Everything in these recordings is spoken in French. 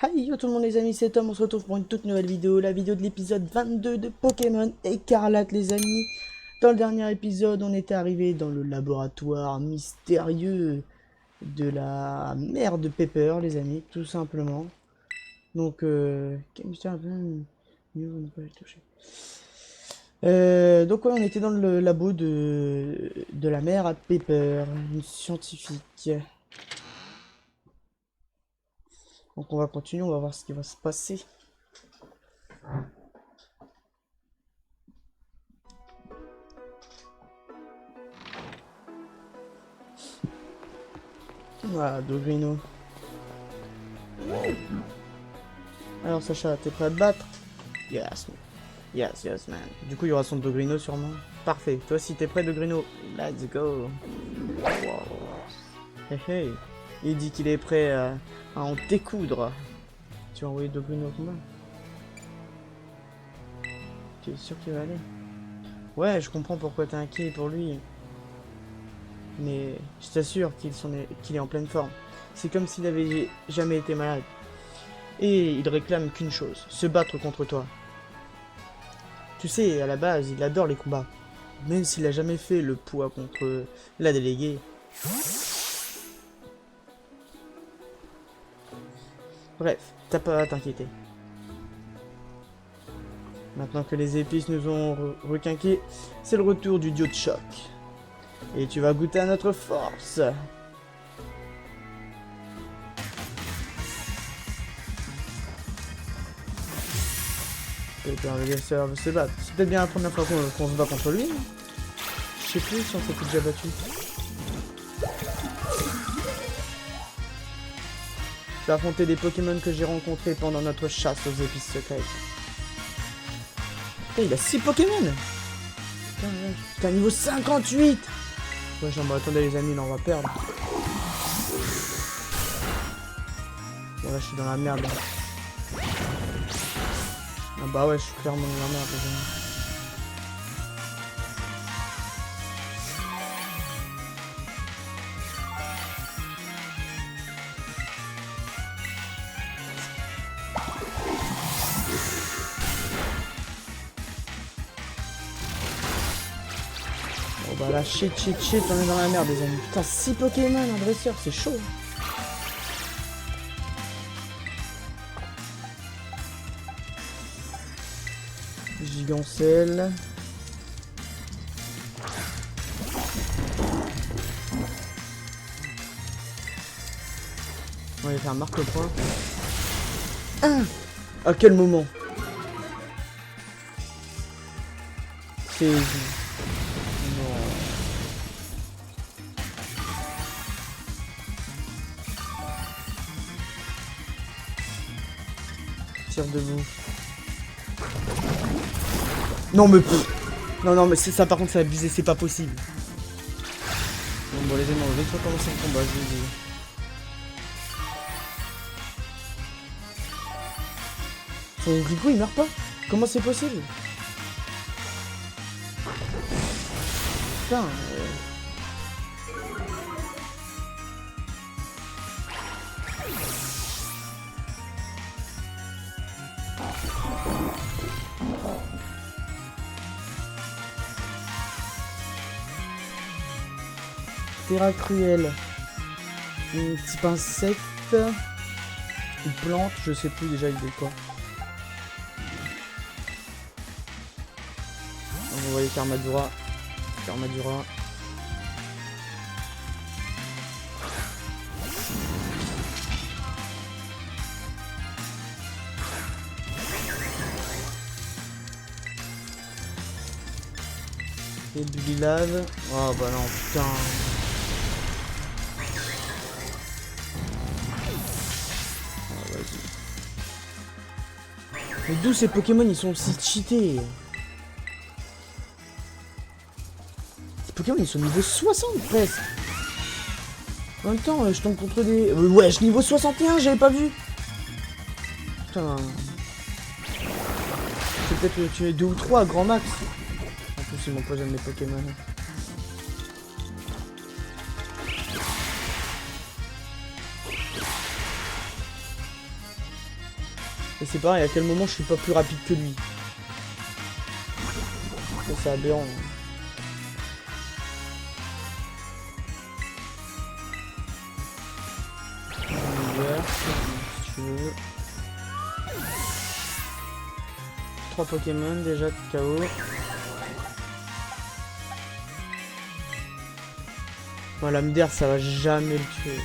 Hi yo tout le monde les amis, c'est Tom, on se retrouve pour une toute nouvelle vidéo, la vidéo de l'épisode 22 de Pokémon Écarlate les amis. Dans le dernier épisode, on était arrivé dans le laboratoire mystérieux de la mère de Pepper les amis, tout simplement. Donc, quel mystère mieux on ne peut pas le toucher. Donc ouais, on était dans le labo de la mère à Pepper, une scientifique. Donc on va continuer, on va voir ce qui va se passer. Voilà, Dogrino. Alors Sacha, t'es prêt à te battre? Yes. Yes, man. Du coup, il y aura son Dogrino sûrement. Parfait. Toi aussi, t'es prêt, Dogrino? Let's go. Wow. Hey, hey. Il dit qu'il est prêt à en découdre. Tu vas envoyer Dogrino au combat? Tu es sûr qu'il va aller? Ouais, je comprends pourquoi t'es inquiet pour lui. Mais je t'assure qu'il est en pleine forme. C'est comme s'il avait jamais été malade. Et il réclame qu'une chose, se battre contre toi. Tu sais, à la base, il adore les combats. Même s'il a jamais fait le poids contre la déléguée. Bref, t'as pas à t'inquiéter. Maintenant que les épices nous ont requinqué, c'est le retour du dieu de choc. Et tu vas goûter à notre force. Pepper veut se battre. C'est peut-être bien la première fois qu'on se bat contre lui. Je sais plus si on s'est déjà battu. Tu vas affronter des Pokémon que j'ai rencontrés pendant notre chasse aux épices secrètes. Putain, il a 6 Pokémon. Putain, niveau 58. Ouais, j'en attendez les amis, là on va perdre. Bon là je suis dans la merde. Là. Ah bah ouais, je suis clairement dans la merde les amis. Bon bah là, shit, on est dans la merde les amis. Putain, 6 Pokémon, un dresseur, c'est chaud. Gigancelle. On va aller faire marque-point. À quel moment? C'est... Non. Tire debout. Non mais... Non mais ça par contre c'est abusé, c'est pas possible. Bon les amis, on va vite recommencer le combat, je vous dis. Son Rico il meurt pas? Comment c'est possible? Putain Terra cruelle. Un type insecte. Une plante, je sais plus déjà il est quoi. On va envoyer Karmadura. Et Bulilave. Oh bah non, putain. Oh, vas-y. Mais d'où ces Pokémon ils sont aussi cheatés? Ces Pokémon ils sont niveau 60 presque. En même temps, je tombe contre des... wesh, niveau 61, j'avais pas vu. Putain. Je vais peut-être tuer 2 ou 3 grand max. En plus, ils m'empoisonnent les Pokémon. Et c'est pareil, à quel moment je suis pas plus rapide que lui. Ça, c'est aberrant. Si tu veux. 3 Pokémon déjà de KO. Bon, l'Amder, ça va jamais le tuer.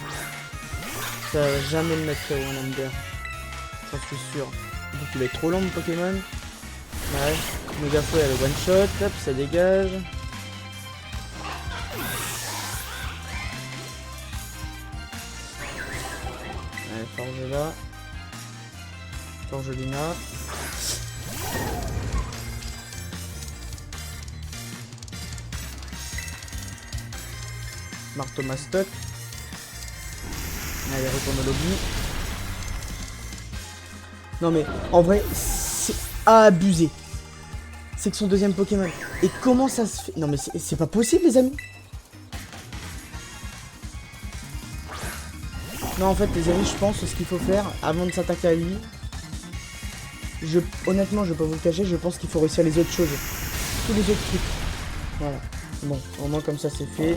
Ça va jamais le mettre KO, un Amder. J'en suis sûr. Donc il va être trop long, mon Pokémon. Ouais. Megafou, elle a le one shot. Hop, ça dégage. Allez, Forgela. Forgelina. Marteau Mastoc. Allez, retourne au lobby. Non mais, en vrai, c'est abusé. C'est que son deuxième Pokémon. Et comment ça se fait? Non mais c'est pas possible, les amis. Non, en fait, les amis, je pense que ce qu'il faut faire, avant de s'attaquer à lui, honnêtement, je vais pas vous le cacher, je pense qu'il faut réussir les autres choses. Tous les autres trucs. Voilà. Bon, au moins comme ça, c'est fait.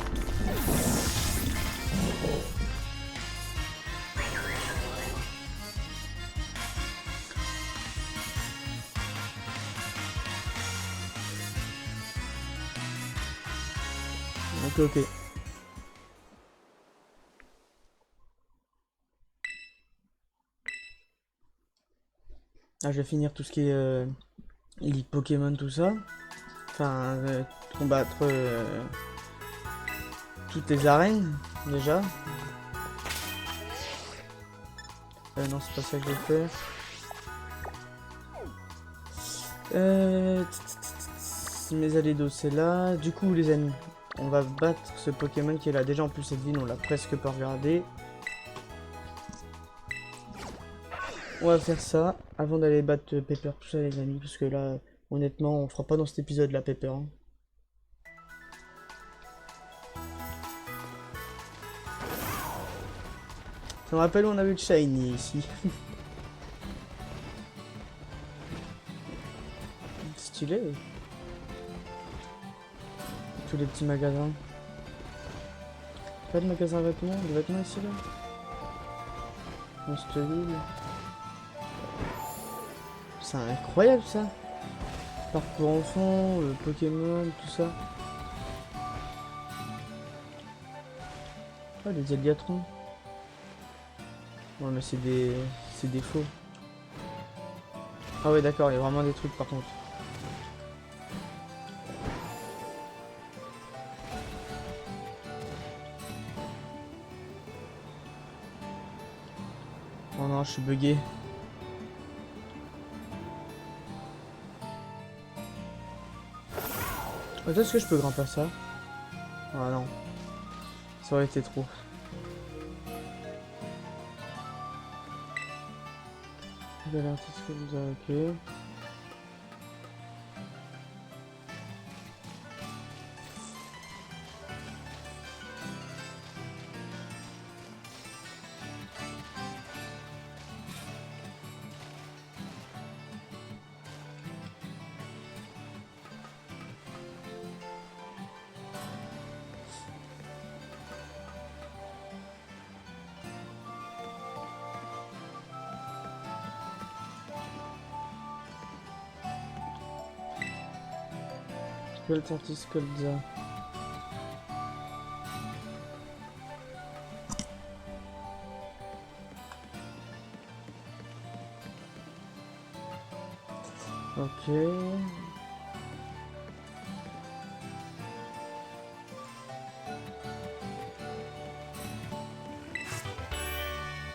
Ok. Ah, je vais finir tout ce qui est Elite Pokémon, tout ça. Enfin, combattre toutes les arènes, déjà. Non, c'est pas ça que je vais faire. Mes Alédos, c'est là. Du coup, les amis, on va battre ce Pokémon qui est là. Déjà, en plus, cette ville, on l'a presque pas regardé. On va faire ça avant d'aller battre Pepper, tout ça, les amis. Parce que là, honnêtement, on fera pas dans cet épisode là, Pepper. Hein. Ça me rappelle où on a vu le Shiny ici. Stylé. Tous les petits magasins. Pas de magasin vêtements, de vêtements ici là. Dans cette ville. C'est incroyable ça. Parcours enfant, Pokémon, tout ça. Ah, les Alliatrons. Non mais c'est des faux. Ah ouais d'accord, il y a vraiment des trucs par contre. Oh non, je suis bugué. Est-ce que je peux grimper ça? Ah non. Ça aurait été trop. L'artiste que vous avez, ok. Quel artiste Colza? Ok.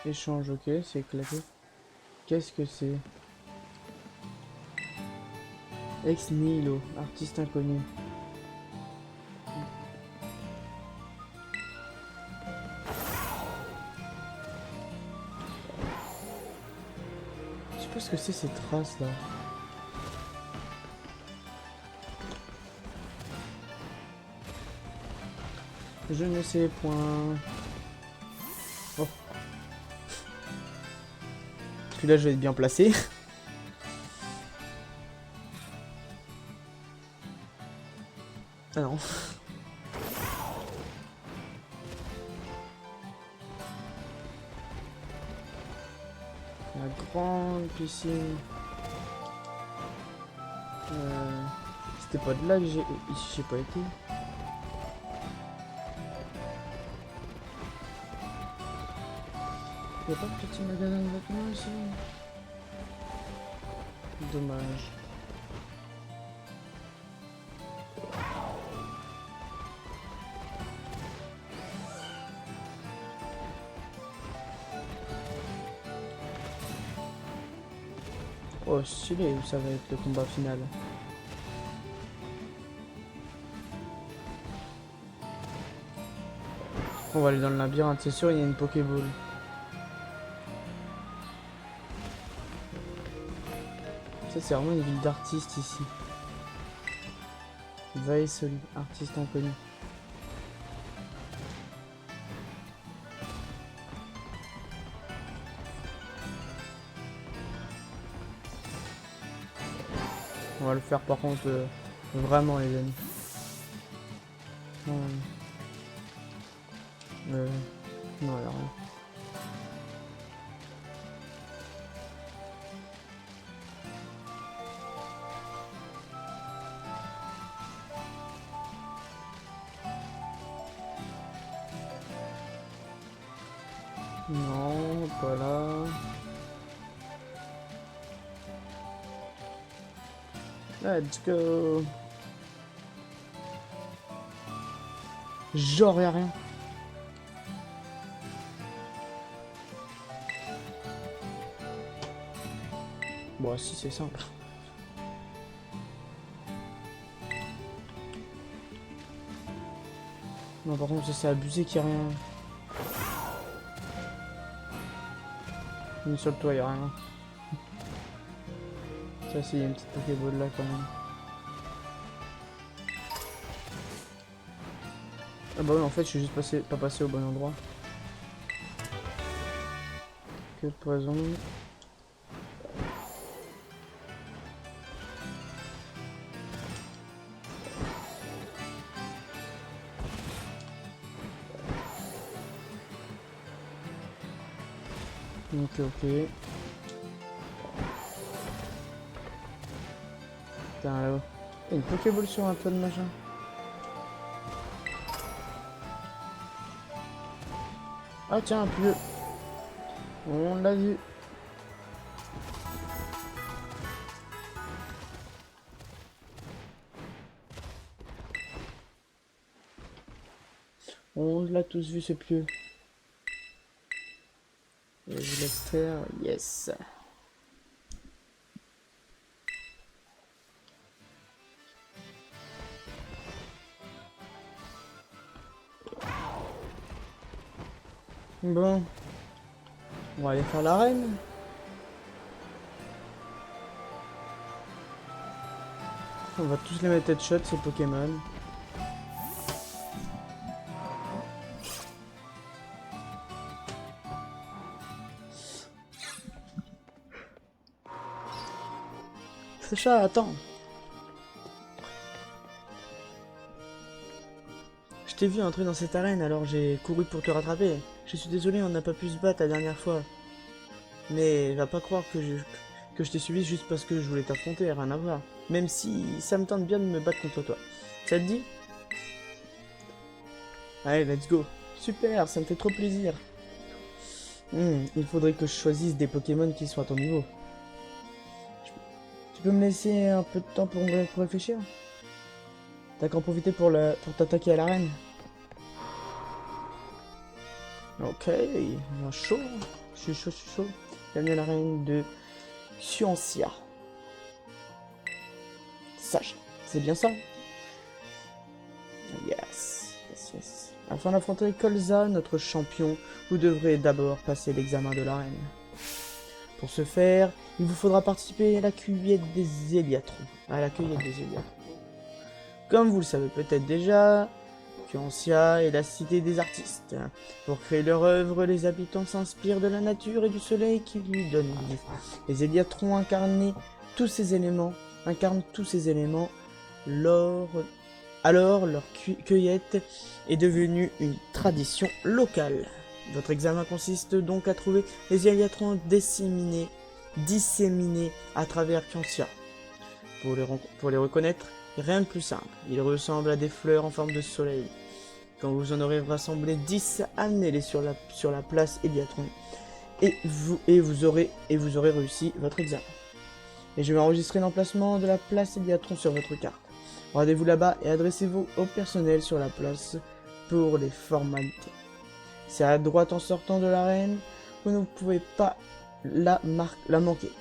Échange, ok, c'est éclaté. Qu'est-ce que c'est? Ex Nihilo, artiste inconnu. Je sais pas ce que c'est ces traces là. Je ne sais point. Oh. Puis là, je vais être bien placé. Ah non. La grande piscine. C'était pas de là que j'ai pas été. Y'a pas de petit magasin de vêtements ici? Dommage. Oh stylé, ça va être le combat final. On va aller dans le labyrinthe, c'est sûr, il y a une Pokéball. Ça, c'est vraiment une ville d'artistes ici. Vaisoli, artiste inconnu. On va le faire par contre vraiment les amis. Non, y'a rien. Non, pas là. Let's go. Genre y'a rien. Bon, si c'est simple. Non, par contre, c'est abusé qu'il n'y a rien. Ni sur le toit, il n'y a rien. Ça, c'est une petite Pokéball là quand même. Ah bah oui, en fait, je suis juste pas passé au bon endroit. Que de poison. Ok. Putain là-haut. Une Pokéball sur un toit de machin. Ah tiens, un pieu. On l'a vu. On l'a tous vu ce pieu. Et je laisse faire. Yes. Bon. On va aller faire l'arène. On va tous les mettre headshot ces Pokémon. Sacha, attends. Je t'ai vu entrer dans cette arène, alors j'ai couru pour te rattraper. Je suis désolé, on n'a pas pu se battre la dernière fois. Mais va pas croire que je t'ai suivi juste parce que je voulais t'affronter, rien à voir. Même si ça me tente bien de me battre contre toi. Ça te dit? Allez, let's go. Super, ça me fait trop plaisir. Il faudrait que je choisisse des Pokémon qui soient à ton niveau. Tu peux me laisser un peu de temps pour réfléchir? T'as qu'à en profiter pour t'attaquer à l'arène. Ok, moi chaud. Je suis chaud. Bienvenue à l'arène de Xuanxia. Sage, c'est bien ça? Yes. Afin d'affronter Colza, notre champion, vous devrez d'abord passer l'examen de l'arène. Pour ce faire, il vous faudra participer à la cueillette des Eliatrons. Comme vous le savez peut-être déjà, Quancia est la cité des artistes. Pour créer leur œuvre, les habitants s'inspirent de la nature et du soleil qui lui donne vie. Les Éliatrons incarnent tous ces éléments. Alors, leur cueillette est devenue une tradition locale. Votre examen consiste donc à trouver les Éliatrons disséminés à travers Quancia. Pour les reconnaître, rien de plus simple. Ils ressemblent à des fleurs en forme de soleil. Quand vous en aurez rassemblé 10, amenez-les sur la place Éliatron et vous aurez réussi votre examen. Et je vais enregistrer l'emplacement de la place Éliatron sur votre carte. Rendez-vous là-bas et adressez-vous au personnel sur la place pour les formalités. C'est à droite en sortant de l'arène, vous ne pouvez pas la manquer.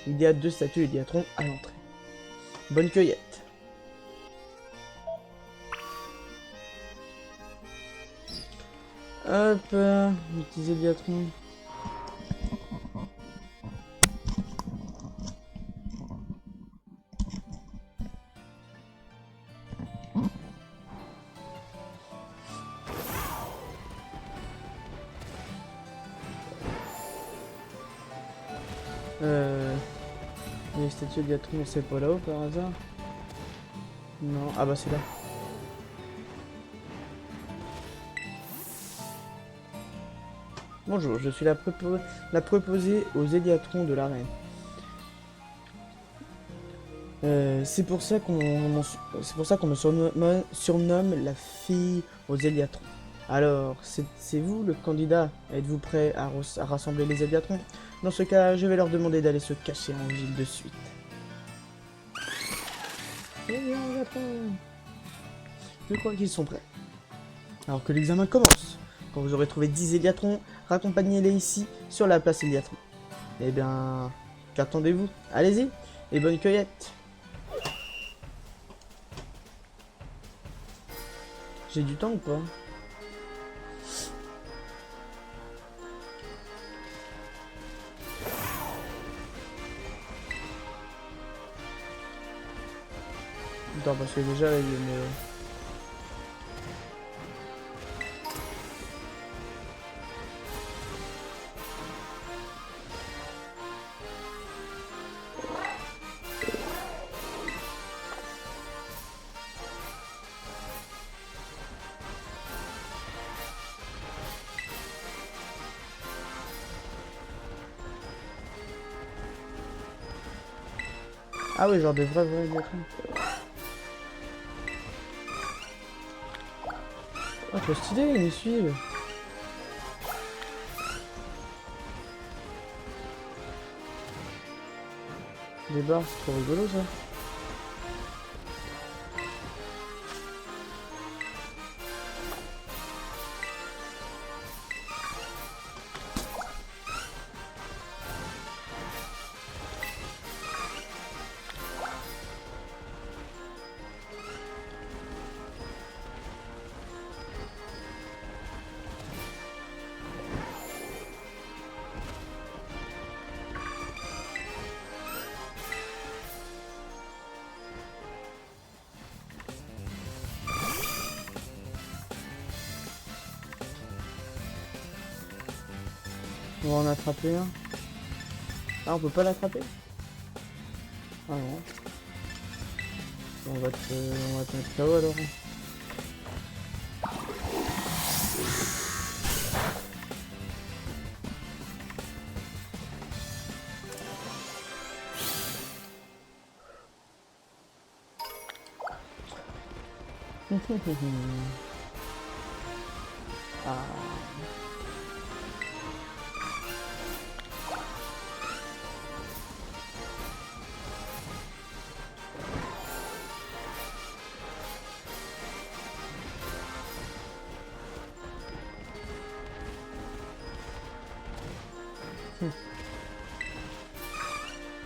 Il y a 2 statues Éliatron à l'entrée. Bonne cueillette. Hop, utiliser Éliatron. Les statues Éliatron, c'est pas là-haut par hasard? Non, ah bah c'est là. Bonjour, je suis la préposée aux Éliatrons de l'arène. C'est pour ça qu'on me surnomme la fille aux Éliatrons. Alors, c'est vous le candidat? Êtes-vous prêt à rassembler les Éliatrons? Dans ce cas, je vais leur demander d'aller se cacher en ville de suite. Je crois qu'ils sont prêts. Alors que l'examen commence. Quand vous aurez trouvé 10 Éliatrons, raccompagnez-les ici, sur la place Éliatron. Eh bien, qu'attendez-vous? Allez-y, et bonne cueillette. J'ai du temps ou pas? Attends, parce que déjà, il y a une... Ah oui, genre des vrais Éliatrons. Ah, trop stylé, ils me suivent. Des barres, c'est trop rigolo ça. On va en attraper un. Ah, on peut pas l'attraper? Ah non. On va te mettre KO alors. Ah.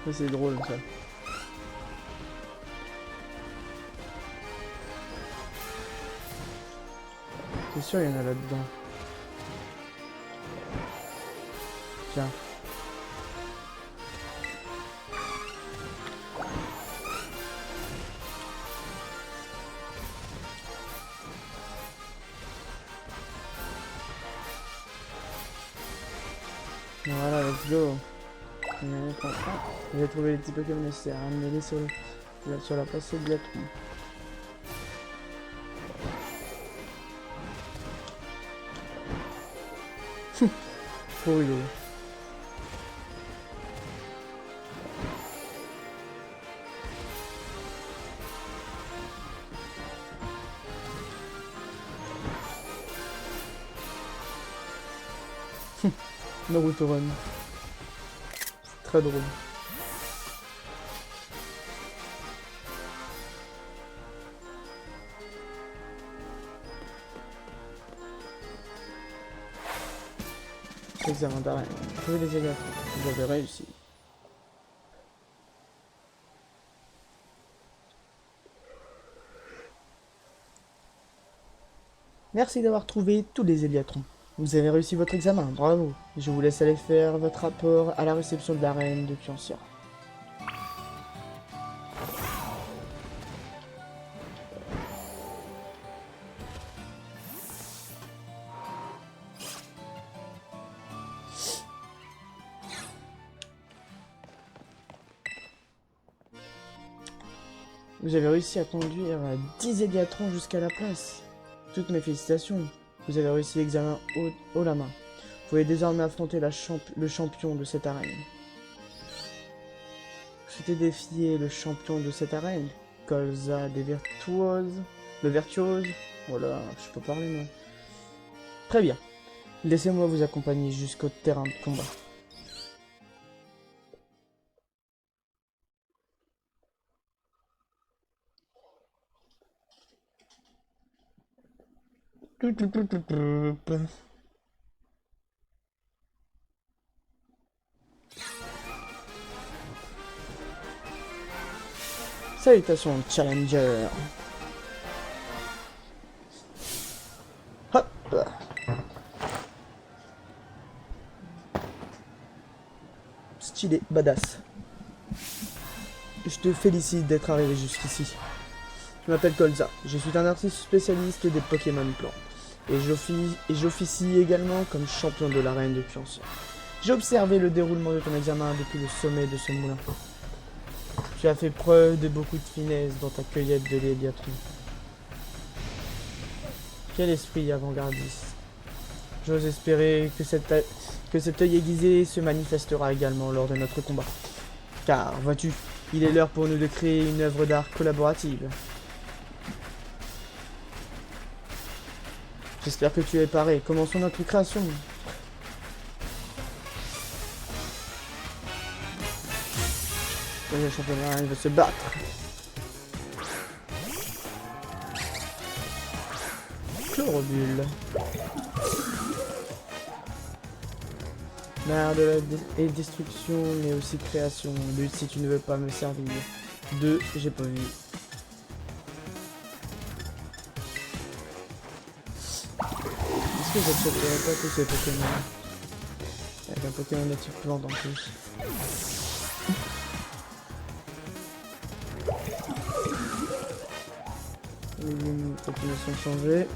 Ça c'est drôle ça. C'est sûr il y en a là-dedans. Tiens. Voilà, let's go. J'ai trouvé les petits Pokémon nécessaires. Amenez-les sur la place de Biatron. Trop rigolo. Naruto Run. C'est très drôle. Examen d'arène. Trouvez les éléphants. Vous avez réussi. Merci d'avoir trouvé tous les Éliatrons. Vous avez réussi votre examen, bravo. Je vous laisse aller faire votre rapport à la réception de la reine de Kyonsia. Vous avez réussi à conduire 10 Éliatrons jusqu'à la place. Toutes mes félicitations. Vous avez réussi l'examen haut la main. Vous pouvez désormais affronter le champion de cette arène. Vous souhaitez défier le champion de cette arène, Colza des virtuoses. Le virtuose. Voilà, je peux parler moi. Très bien. Laissez-moi vous accompagner jusqu'au terrain de combat. Salutations, Challenger. Hop. Stylé, badass. Je te félicite d'être arrivé jusqu'ici. Je m'appelle Colza, je suis un artiste spécialiste des Pokémon plants. Et j'officie également comme champion de l'arène de Kyonsia. J'ai observé le déroulement de ton examen depuis le sommet de ce moulin. Tu as fait preuve de beaucoup de finesse dans ta cueillette de l'Éliatron. Quel esprit avant-gardiste. J'ose espérer que cet œil aiguisé se manifestera également lors de notre combat. Car, vois-tu, il est l'heure pour nous de créer une œuvre d'art collaborative. J'espère que tu es paré. Commençons notre création. Le championnat, il va se battre. Chlorobule. L'art de la destruction, mais aussi création. But si tu ne veux pas me servir. 2, j'ai pas vu. Est-ce que j'accepterais pas tous ces Pokémon? Avec un Pokémon de type plante en plus. Les Pokémon sont changés.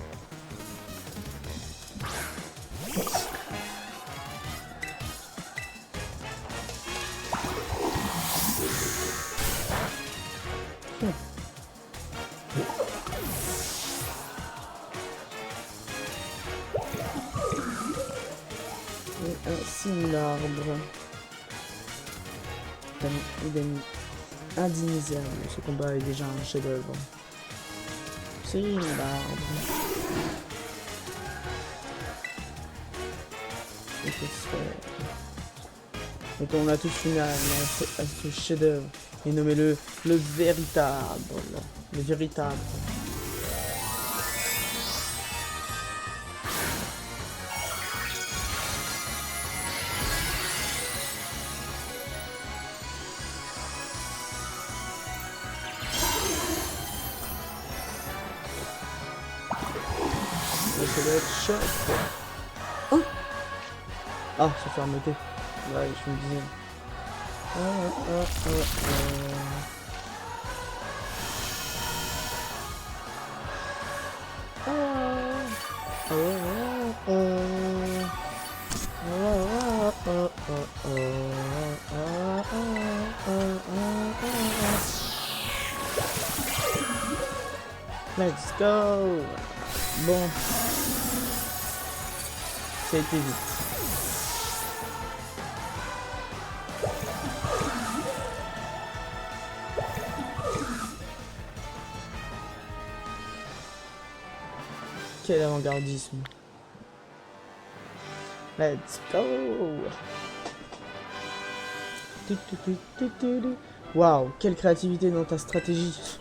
Et un Cimarbre. Il est indemnisable. Ce combat est déjà un chef-d'œuvre. Cimarbre. Donc on a tous une âme à ce chef-d'œuvre. Et nommez-le le véritable. Le véritable. Ça doit être choc. Oh ah, c'est fermeté. Ouais, je me disais. Oh, oh, oh, oh, oh, oh. Let's go. Bon. Ça a été vite. Quel avant-gardisme. Let's go. Waouh, quelle créativité dans ta stratégie.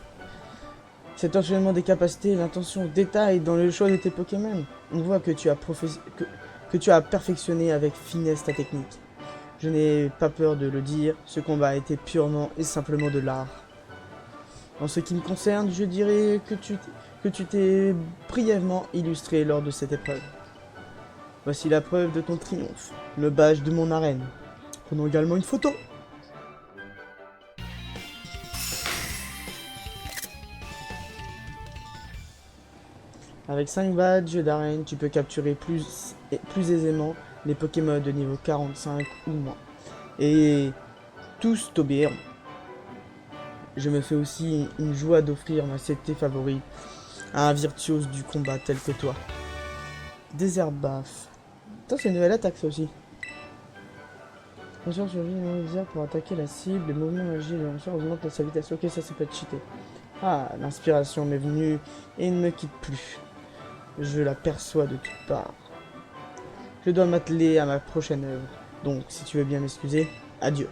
Cet enchaînement des capacités, l'intention, détail dans le choix de tes Pokémon. On voit que tu as perfectionné avec finesse ta technique. Je n'ai pas peur de le dire, ce combat a été purement et simplement de l'art. En ce qui me concerne, je dirais que tu t'es brièvement illustré lors de cette épreuve. Voici la preuve de ton triomphe, le badge de mon arène. Prenons également une photo. Avec 5 badges d'arène, tu peux capturer plus aisément les Pokémon de niveau 45 ou moins. Et tous t'obéiront. Je me fais aussi une joie d'offrir ma CT favorite à un virtuose du combat tel que toi. Désherbaf. Attends, c'est une nouvelle attaque ça aussi. Lanceur surgit dans le désert pour attaquer la cible. Le mouvement magique de lanceur augmente sa vitesse. Ok, ça peut être cheaté. Ah, l'inspiration m'est venue et ne me quitte plus. Je l'aperçois de toutes parts. Je dois m'atteler à ma prochaine œuvre. Donc, si tu veux bien m'excuser, adieu.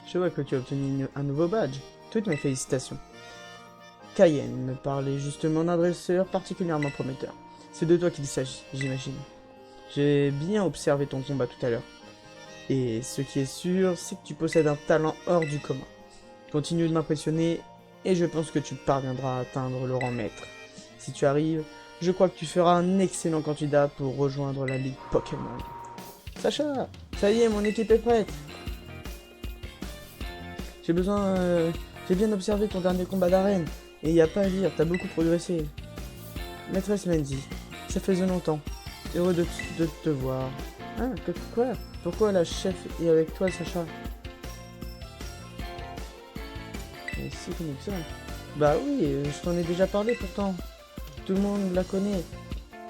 Je vois que tu as obtenu un nouveau badge. Toutes mes félicitations. Cayenne me parlait justement d'un dresseur particulièrement prometteur. C'est de toi qu'il s'agit, j'imagine. J'ai bien observé ton combat tout à l'heure. Et ce qui est sûr, c'est que tu possèdes un talent hors du commun. Continue de m'impressionner, et je pense que tu parviendras à atteindre le rang maître. Si tu arrives, je crois que tu feras un excellent candidat pour rejoindre la Ligue Pokémon. Sacha, ça y est, mon équipe est prête. J'ai bien observé ton dernier combat d'arène, et y a pas à dire, t'as beaucoup progressé. Maîtresse Mendy, ça faisait longtemps. Heureux de te voir. Ah, quoi? Pourquoi la chef est avec toi, Sacha? Mais si connu que ça. Bah oui, je t'en ai déjà parlé pourtant. Tout le monde la connaît.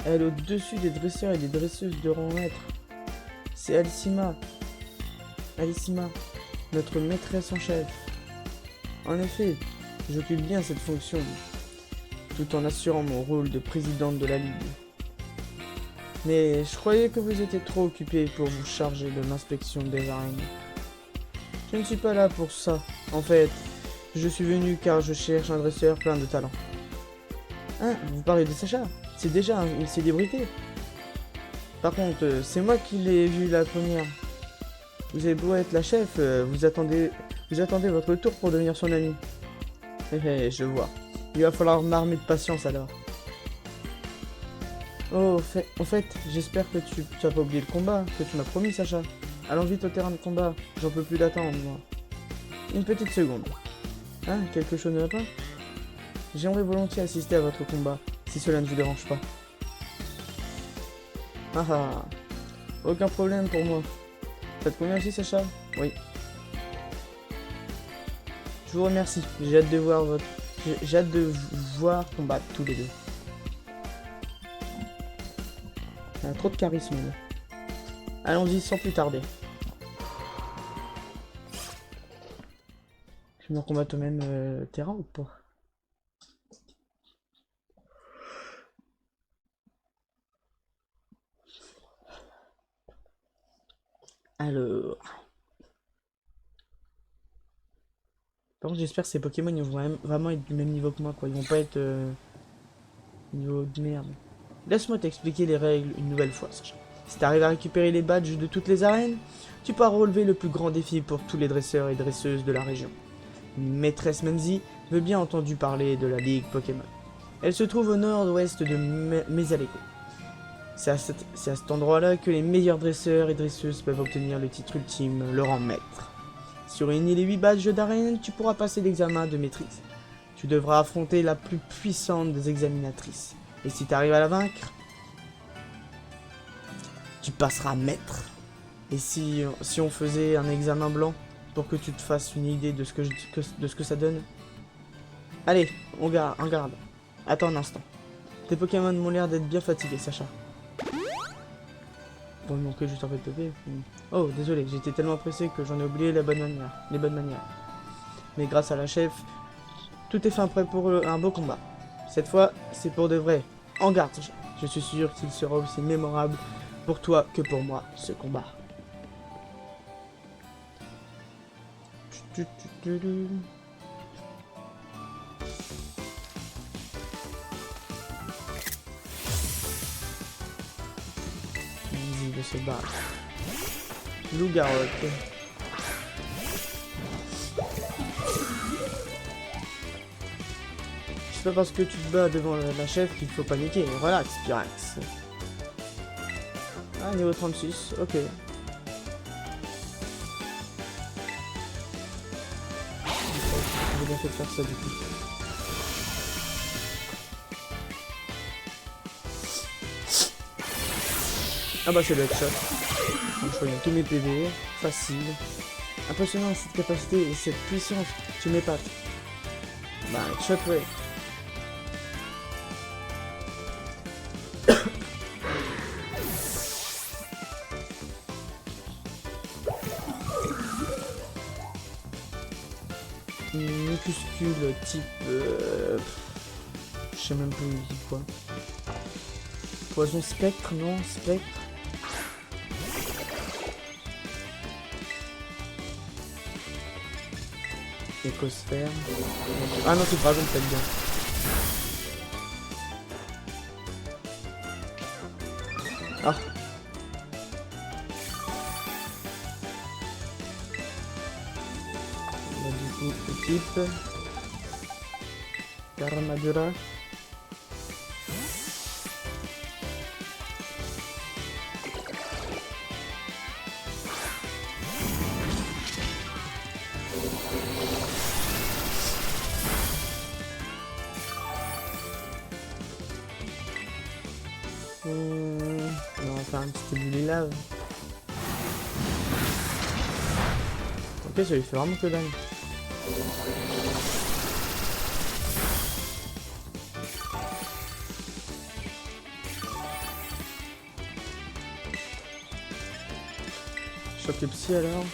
Elle est au-dessus des dresseurs et des dresseuses de rang maître. C'est Alicima. Alicima, notre maîtresse en chef. En effet, j'occupe bien cette fonction, tout en assurant mon rôle de présidente de la Ligue. Mais je croyais que vous étiez trop occupé pour vous charger de l'inspection des arènes. Je ne suis pas là pour ça. En fait, je suis venu car je cherche un dresseur plein de talent. Hein, vous parlez de Sacha? C'est déjà une célébrité. Par contre, c'est moi qui l'ai vu la première. Vous avez beau être la chef, vous attendez votre tour pour devenir son ami. Je vois. Il va falloir m'armer de patience alors. Oh, en fait, j'espère que tu n'as pas oublié le combat que tu m'as promis, Sacha. Allons vite au terrain de combat, j'en peux plus d'attendre, moi. Une petite seconde. Hein, quelque chose ne va pas? J'aimerais volontiers assister à votre combat, si cela ne vous dérange pas. Ah ah, aucun problème pour moi. Ça te convient aussi, Sacha? Oui. Je vous remercie, j'ai hâte de vous voir combattre tous les deux. Il y a trop de charisme là. Allons-y sans plus tarder. Je me combattre au même terrain ou pas? Alors... Par contre, j'espère que ces Pokémon ils vont vraiment être du même niveau que moi, quoi. Ils vont pas être niveau de merde. Laisse-moi t'expliquer les règles une nouvelle fois, Sacha. Si t'arrives à récupérer les badges de toutes les arènes, tu pourras relever le plus grand défi pour tous les dresseurs et dresseuses de la région. Maîtresse Menzi veut bien entendu parler de la Ligue Pokémon. Elle se trouve au nord-ouest de Mesaleko. C'est à cet endroit-là que les meilleurs dresseurs et dresseuses peuvent obtenir le titre ultime, le rang maître. Sur une île et 8 badges d'arène, tu pourras passer l'examen de maîtrise. Tu devras affronter la plus puissante des examinatrices. Et si tu arrives à la vaincre, tu passeras maître. Et si on faisait un examen blanc pour que tu te fasses une idée de ce que ça donne? Allez, on garde. Attends un instant. Tes Pokémon m'ont l'air d'être bien fatigués, Sacha. Bon, il manquait juste un peu de PP. Oh, désolé, j'étais tellement pressé que j'en ai oublié les bonnes manières. Mais grâce à la chef, tout est fin prêt pour un beau combat. Cette fois, c'est pour de vrai. En garde, Sacha. Je suis sûr qu'il sera aussi mémorable pour toi que pour moi, ce combat. Easy de se battre. Loup-garou. C'est pas parce que tu te bats devant la chef qu'il faut paniquer. Relax, Pyrax. Ah, niveau 36, ok. J'ai bien fait de faire ça du coup. Ah bah c'est le headshot. Donc, je reviens tous mes PV, facile. Impressionnant cette capacité et cette puissance, tu m'épates. Bah headshot ouais. Minuscule type... je sais même plus il dit quoi. Poison spectre, non, spectre. Écosphère. Ah non, c'est dragon peut-être bien. Ah. Là, du coup, équipe. Caramadura. On va faire un petit éboulis lave. Ok, ça lui fait vraiment que dalle. Choc et psy alors.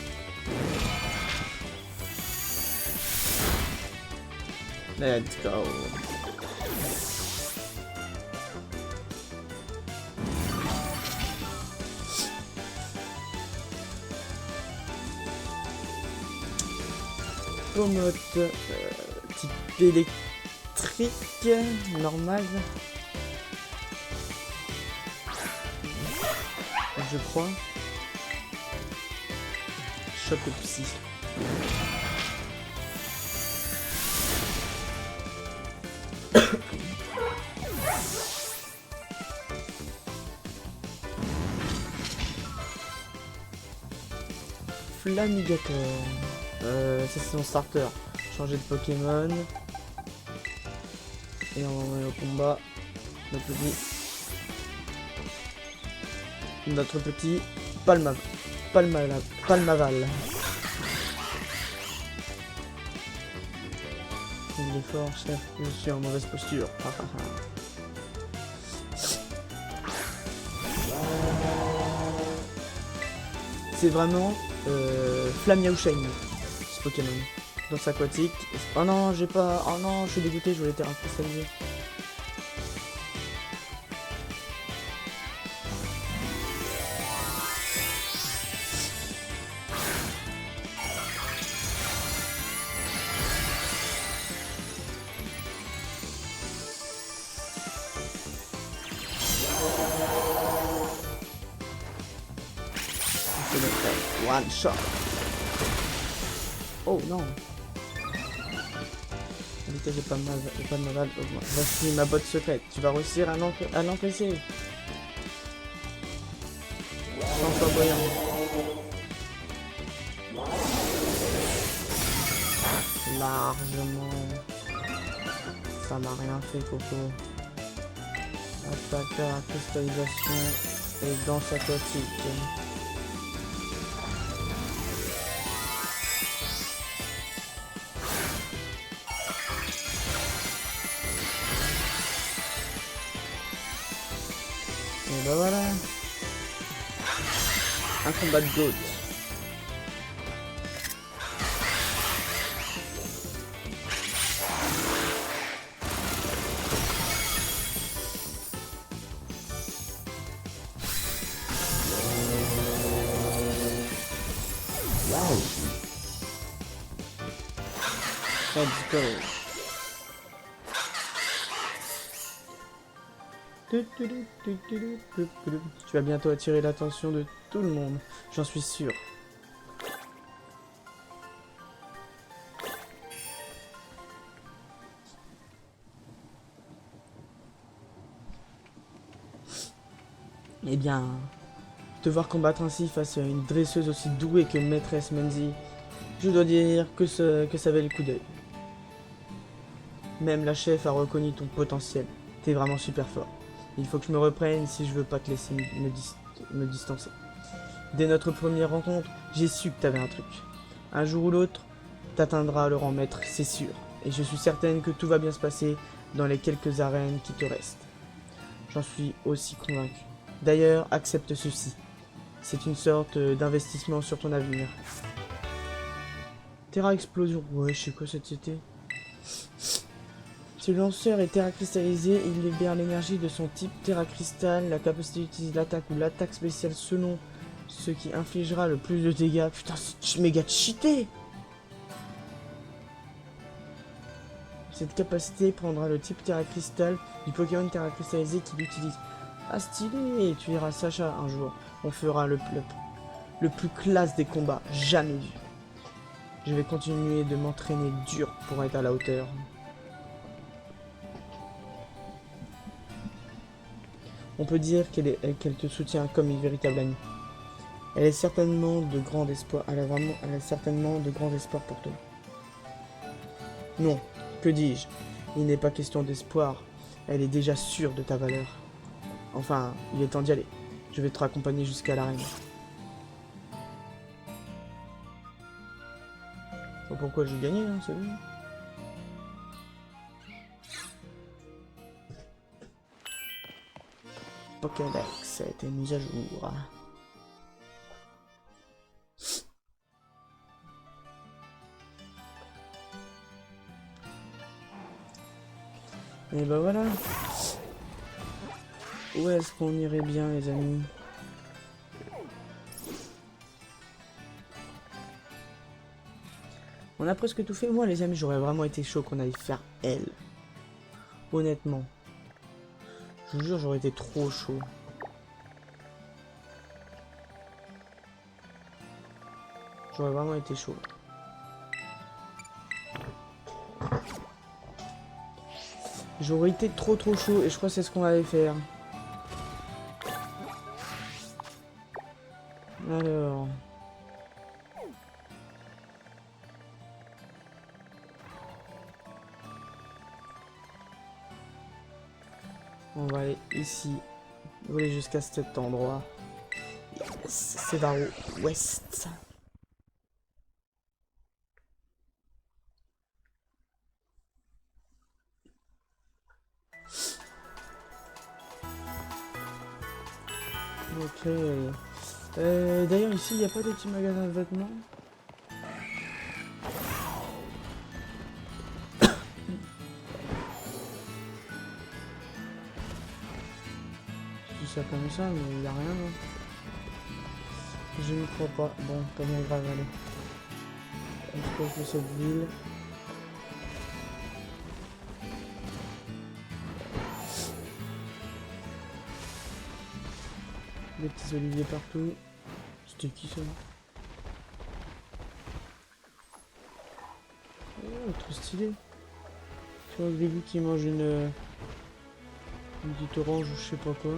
Let's go. Pomote type électrique, normal. Je crois. Choc et psy. Flamigator. Ça c'est son starter. Changer de Pokémon. Et on va au combat. Notre petit Palmaval. Il est fort, chef. Je suis en mauvaise posture. C'est vraiment Flamiaou Shine, ce Pokémon. Danse aquatique. Oh non, j'ai pas. Oh non, je suis dégoûté, je voulais terrain cristallisé. One shot. Oh non. Éviter j'ai pas mal augmente. Voici ma botte secrète. Tu vas réussir à l'encaisser. flamboyant. Largement. Ça m'a rien fait, Coco. Attaque à cristallisation et danse aquatique. Et bah voilà. Un combat de GOAT. Let's go. Tu vas bientôt attirer l'attention de tout le monde, j'en suis sûr. Eh bien, te voir combattre ainsi face à une dresseuse aussi douée que maîtresse Menzi, je dois dire que ça valait le coup d'œil. Même la chef a reconnu ton potentiel. T'es vraiment super fort. Il faut que je me reprenne si je veux pas te laisser me distancer. Dès notre première rencontre, j'ai su que t'avais un truc. Un jour ou l'autre, t'atteindras le rang maître, c'est sûr. Et je suis certaine que tout va bien se passer dans les quelques arènes qui te restent. J'en suis aussi convaincu. D'ailleurs, accepte ceci. C'est une sorte d'investissement sur ton avenir. Terra Explosion. Ouais, je sais quoi cette cité. Ce lanceur est Terra cristallisé, il libère l'énergie de son type Terra Cristal, la capacité d'utiliser l'attaque ou l'attaque spéciale selon ce qui infligera le plus de dégâts. Putain, c'est méga cheaté. Cette capacité prendra le type Terra Cristal du Pokémon Terra cristallisé qui l'utilise. Ah stylé, tu iras Sacha un jour. On fera le plus classe des combats jamais vu. Je vais continuer de m'entraîner dur pour être à la hauteur. On peut dire qu'elle te soutient comme une véritable amie. Elle a certainement de grands espoirs. Elle a certainement de grands espoirs pour toi. Non, que dis-je? Il n'est pas question d'espoir. Elle est déjà sûre de ta valeur. Enfin, il est temps d'y aller. Je vais te raccompagner jusqu'à l'arène. Bon, pourquoi j'ai gagné, hein, c'est bon. Pokédex a été mis à jour. Et bah voilà. Où est-ce qu'on irait bien, les amis? On a presque tout fait. Moi, les amis, j'aurais vraiment été chaud qu'on aille faire elle. Honnêtement. Je vous jure, j'aurais été trop chaud. J'aurais vraiment été chaud. J'aurais été trop chaud et je crois que c'est ce qu'on allait faire. Alors... on va aller ici. On va aller jusqu'à cet endroit. Yes, c'est vers ouest. Ok. D'ailleurs, ici, il n'y a pas de petits magasins de vêtements. Je dis ça comme ça, mais il n'y a rien. Hein. Je ne crois pas. Bon, pas bien grave, allez. On se pose de cette ville. Des petits oliviers partout. C'était qui ça? Oh, trop stylé. Tu vois, Grégory qui mange une petite orange ou je sais pas quoi.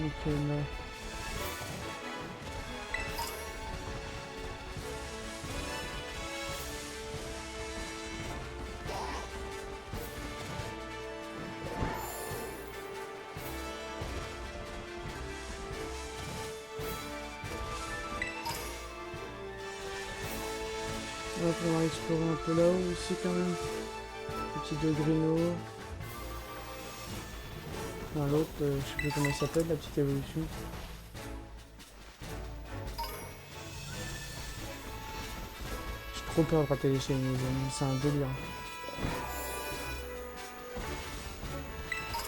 Ok, là. On va pouvoir explorer un peu là-haut aussi quand même. Le petit degrino. Dans l'autre, je sais plus comment il s'appelle, la petite évolution. J'ai trop peur de rater les chaînes, les amis. C'est un délire.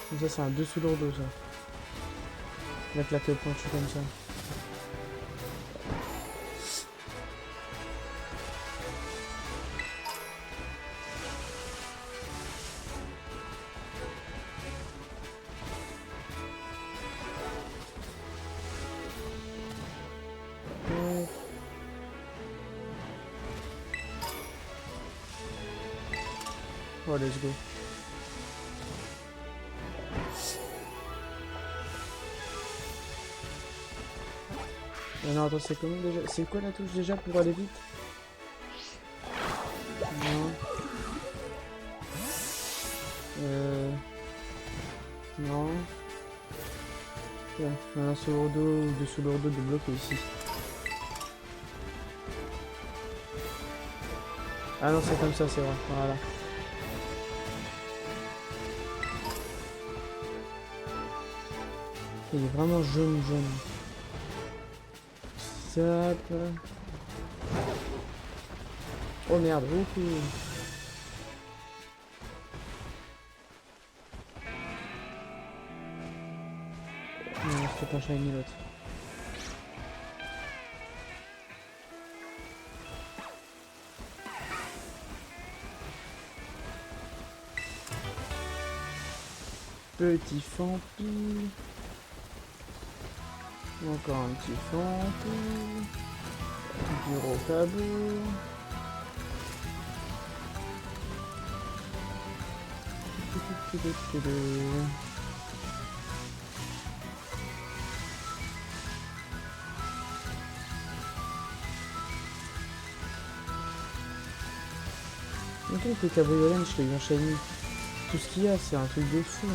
Comme ça, c'est un dessous lourdeau, ça. Avec la queue pointue comme ça. Oh, let's go. Non, attends, c'est comment déjà? C'est quoi la touche déjà pour aller vite? Non. Non. Ouais, un sous lourdeau ou dessous lourdeau de bloquer ici. Ah non, c'est comme ça, c'est vrai. Voilà. Il est vraiment jaune. Zap. Oh merde, beaucoup. Non, c'était pas shiny l'autre. Petit Fampi. Encore un petit Fampi. Du Rocabo. Ok, les cabriolets, je l'ai eu en shiny. Tout ce qu'il y a, c'est un truc de fou.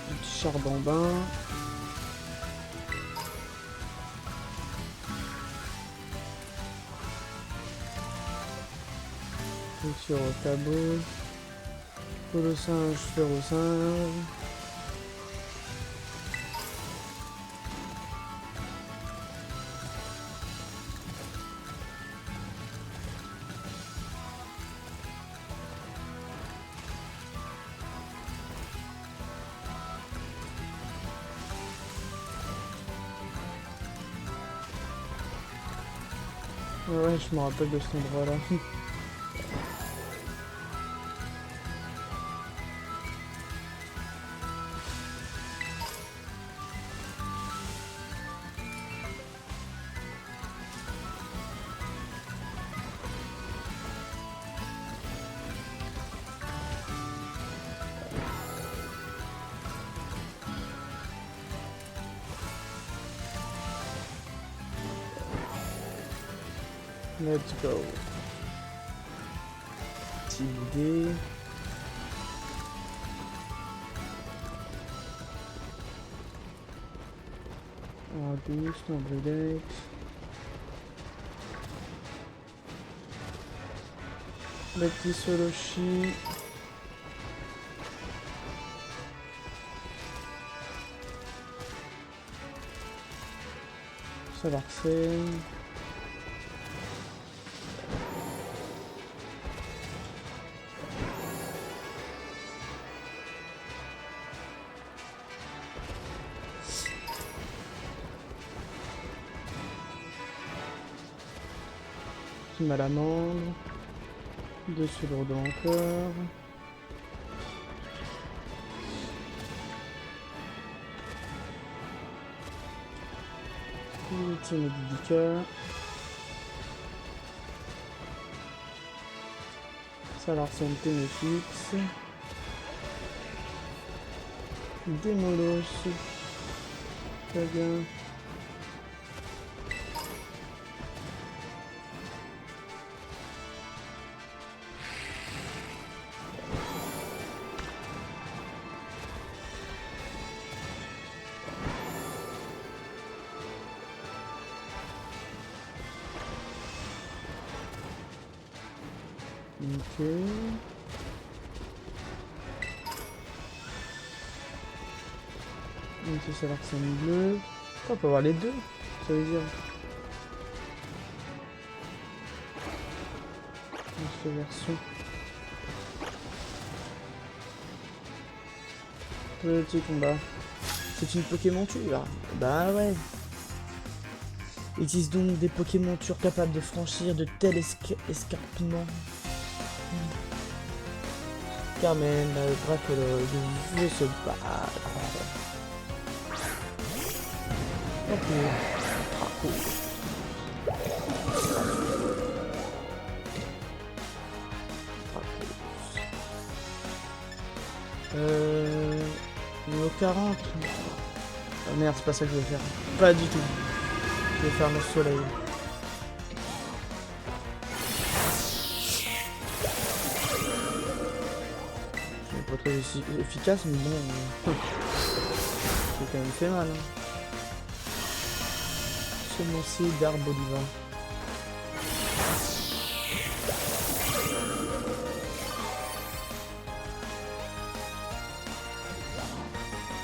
Un petit chardambin. Petit Rocabo. Colosinge, Ferrosinge. Ouais, je me rappelle de cet endroit-là. Let's go. Petite idée. Argus, Nombrilex. Le petit Soloshi. Salarsen. Malamande. Dessus lourdeau encore. Petit Modidica. Salarsen Ténéfix. Démolos. Très bien. Ok. Donc ça a l'air que c'est une bleue. Oh, on peut avoir les deux. Ça veut dire. Cette version. Petit combat. C'est une Pokémon là. Bah ouais. Il existe donc des Pokémon capables de franchir de tels escarpements. Carmen, Dracologue, veut se battre. Ok. Draco. Niveau 40. Ah merde, c'est pas ça que je vais faire. Pas du tout. Je vais faire le soleil. C'est pas très efficace, mais bon. J'ai quand même fait mal. Hein. Semencier d'Arboliva.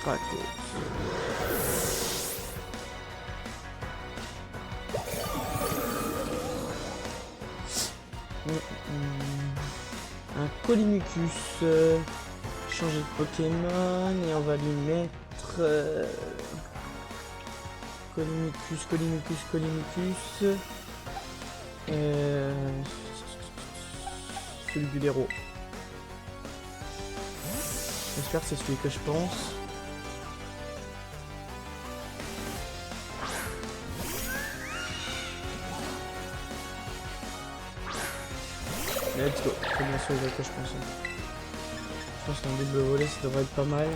Draco. Un Colimucus. Changer de Pokémon et on va lui mettre Colimucus. Celui du héros. J'espère que c'est celui que je pense. Let's go. C'est bien celui que je pense. Je pense qu'un double volet ça devrait être pas mal.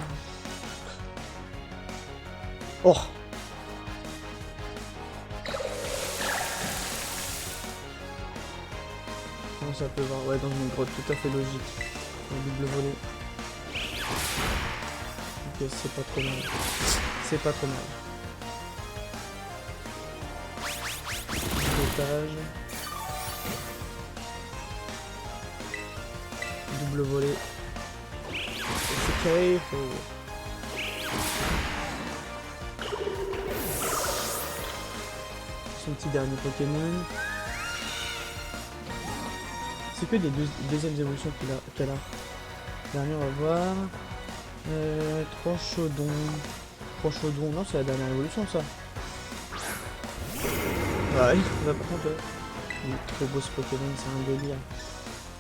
Oh! Comment ça peut voir? Ouais, dans une grotte tout à fait logique. Un double volet. Ok, c'est pas trop mal. C'est pas trop mal. Étage. Double volet. C'est carré. Son petit dernier Pokémon. C'est que des deuxièmes évolutions qu'elle a. Dernier, on va voir. 3 chaudons. 3 chaudons. Non, c'est la dernière évolution, ça. Bah oui, là, par contre, il est trop beau ce Pokémon, c'est un délire.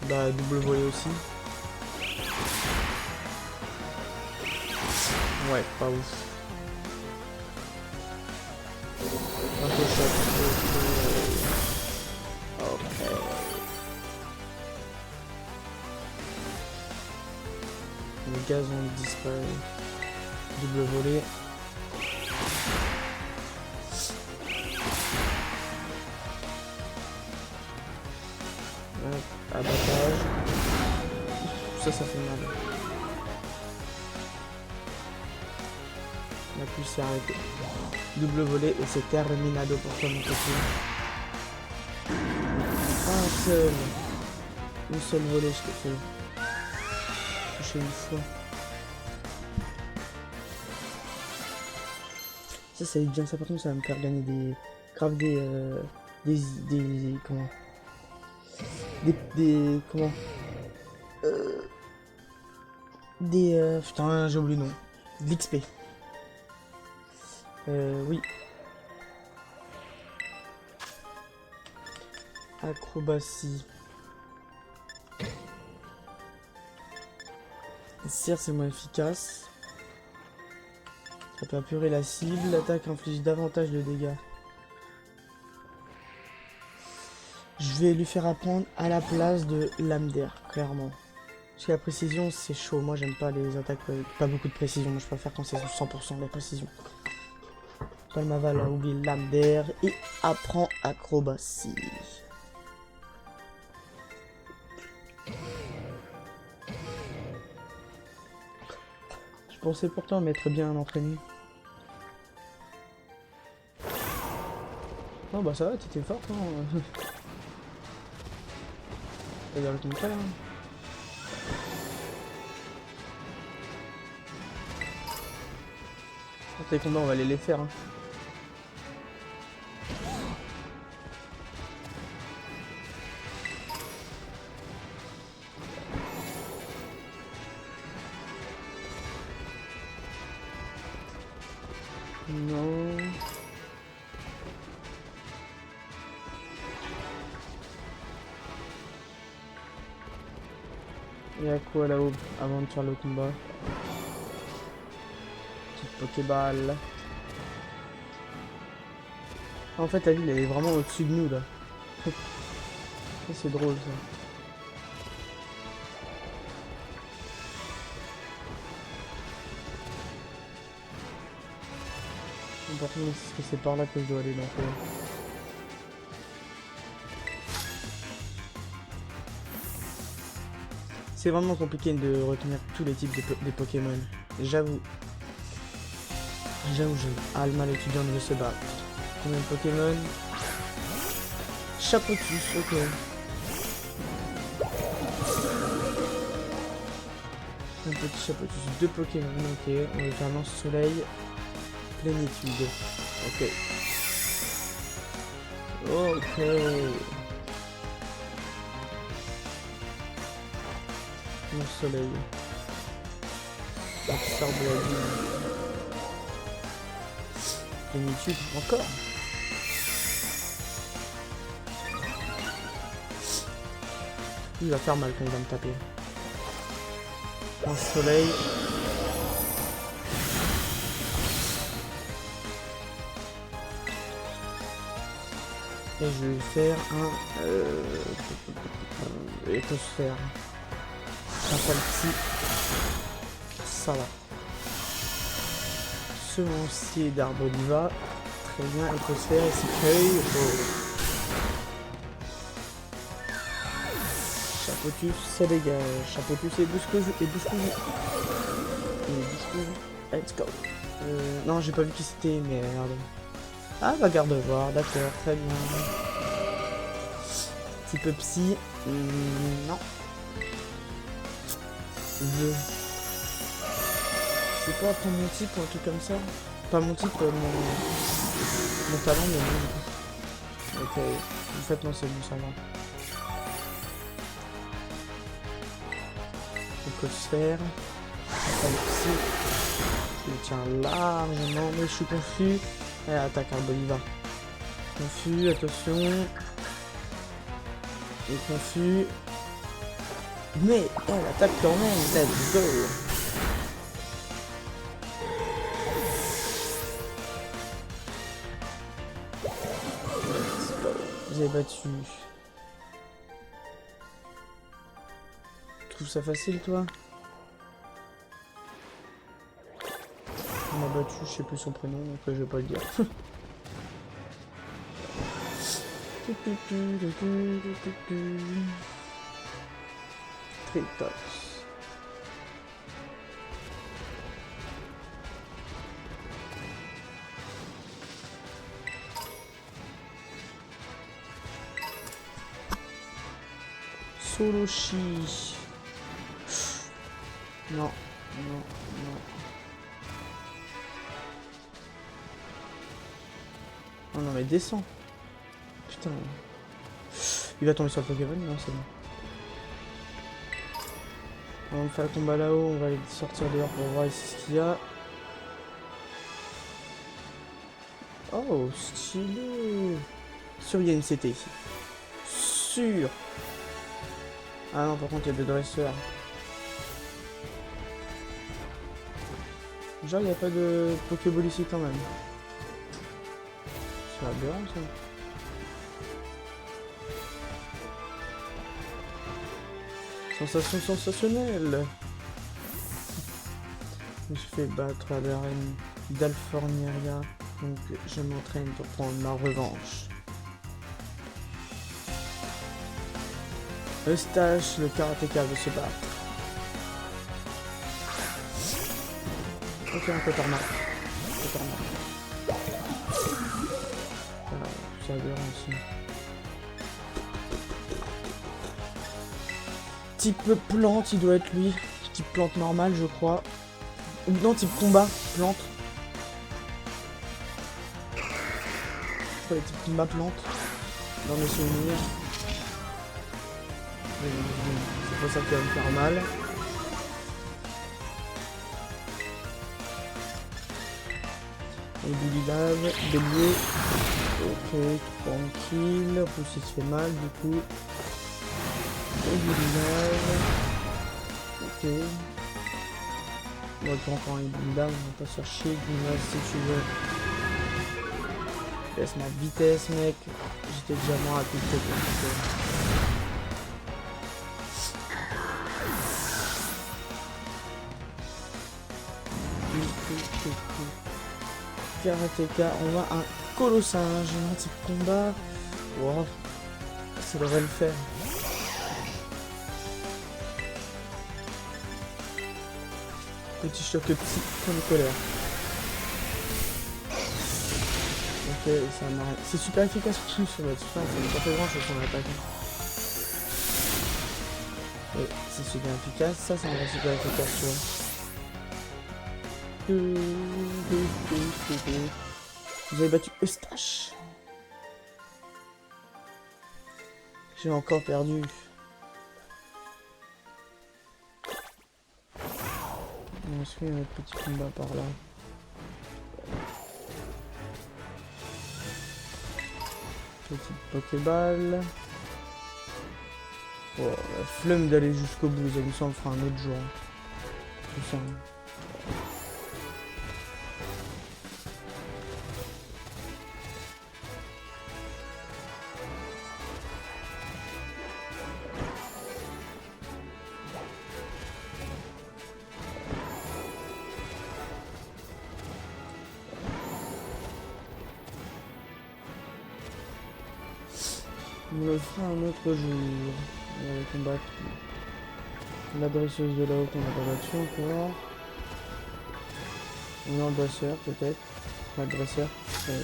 Bah, double volet aussi. Ouais, pas ouf. Un peu shot. Ok. Le gazon disparaît. Double volet. Abattage. Ça fait mal. La pluie s'est arrêtée. Double volet et c'est terminado pour toi mon copain. Une seule volée je t'ai fait. Touché une fois. Ça c'est bien ça par contre ça va me faire gagner des. Grave des comment. Comment putain j'ai oublié le nom. De l'XP. Oui. Acrobatie. Cire c'est moins efficace. Ça peut apurer la cible. L'attaque inflige davantage de dégâts. Je vais lui faire apprendre à la place de lame d'air, clairement. Parce que la précision, c'est chaud. Moi, j'aime pas les attaques, pas beaucoup de précision. Moi, je préfère quand c'est 100% de la précision. Palmaval a oublié l'âme d'air et apprend acrobatie. Je pensais pourtant m'être bien entraîné. Oh bah ça va, t'étais forte, hein. T'as dire le contraire, hein. Les combats, on va aller les faire, hein. Non. Il y a quoi là-haut avant de faire le combat? Petite Pokéball. En fait, la ville elle est vraiment au-dessus de nous là. C'est drôle ça. Par contre, est-ce que c'est par là que je dois aller donc c'est vraiment compliqué de retenir tous les types des Pokémon. J'avoue. J'avoue. Alma l'étudiant veut se battre. Combien de Pokémon? Chapotus, ok. Un petit Chapotus, 2 Pokémon, ok. On va faire lance-soleil. Plénitude. Ok. Ok. Lance-soleil. Absorbe la vie. Plénitude, encore. Il va faire mal quand il va me taper. Lance-soleil. Et je vais faire un éthosphère. Un petit. Ça va. Semencier d'arbre d'Iva. Très bien, éthosphère et s'écueille. Chapotus, ça dégage. Chapotus et Bouscoujou. Et Bouscoujou. Let's go. Non, j'ai pas vu qui c'était, mais merde. Ah, bah garde-voir, d'accord, très bien. Type psy, non. C'est quoi après mon type ou un truc comme ça? Pas mon type, mon talent, mais non. Ok, en fait non, c'est bon, ça va. Écosphère. Psy. Je le tiens largement, mais je suis confus. Et attaque Arboliva. Confus, attention. Et confus. Mais elle attaque quand même. Let's go. Let's go. J'ai battu. Tu trouves ça facile toi? On m'a battu, je sais plus son prénom, donc je vais pas le dire. Tritos. Solochi. Non, non, non. Oh non mais descends. Putain. Il va tomber sur le Pokémon? Non, c'est bon. On va faire le combat là-haut, on va aller sortir dehors pour voir ici ce qu'il y a. Oh, stylé. Sûr, il y a une CT ici. Sûr. Ah non, par contre, il y a des dresseurs. Genre, il n'y a pas de Pokéball ici quand même. C'est aberrant ça. Sensation sensationnelle. Je me suis fait battre à l'arène d'Alfornieria, donc je m'entraîne pour prendre ma revanche. Eustache, le karatéka, veut se battre. Ok, un Kotorma. C'est aberrant aussi. Type plante, il doit être lui. Type plante normale, je crois. Ou non, type combat, plante. Ouais, type combat, plante. Dans mes souvenirs. C'est pas ça qui va me faire mal. Et Bulilave, bélier. Ok, tranquille. Rousse il se fait mal du coup. Et Bulilave. Ok. Moi je prends encore un Bulilave, on va pas se faire chier. Bulilave si tu veux. Laisse ma vitesse mec. J'étais déjà moins rapide que toi. Karateka, on va un colossinge, un type combat. Wow, ça devrait le faire. Petit choc psy comme colère. Ok, ça m'arrête. C'est super efficace sur votre fin, ça n'a pas fait grand chose son attaque. Oui, c'est super efficace, ça me rend super efficace, tu vois. Vous avez battu Eustache. J'ai encore perdu. On suit un petit combat par là. Petite Pokéball. Oh, la flemme d'aller jusqu'au bout, les amis, ça on le fera un autre jour. Tout ça. On le fera un autre jour. On va combattre la dresseuse de là-haut qu'on n'a pas battu encore. Ou non, le dresseur peut-être. Pas le dresseur.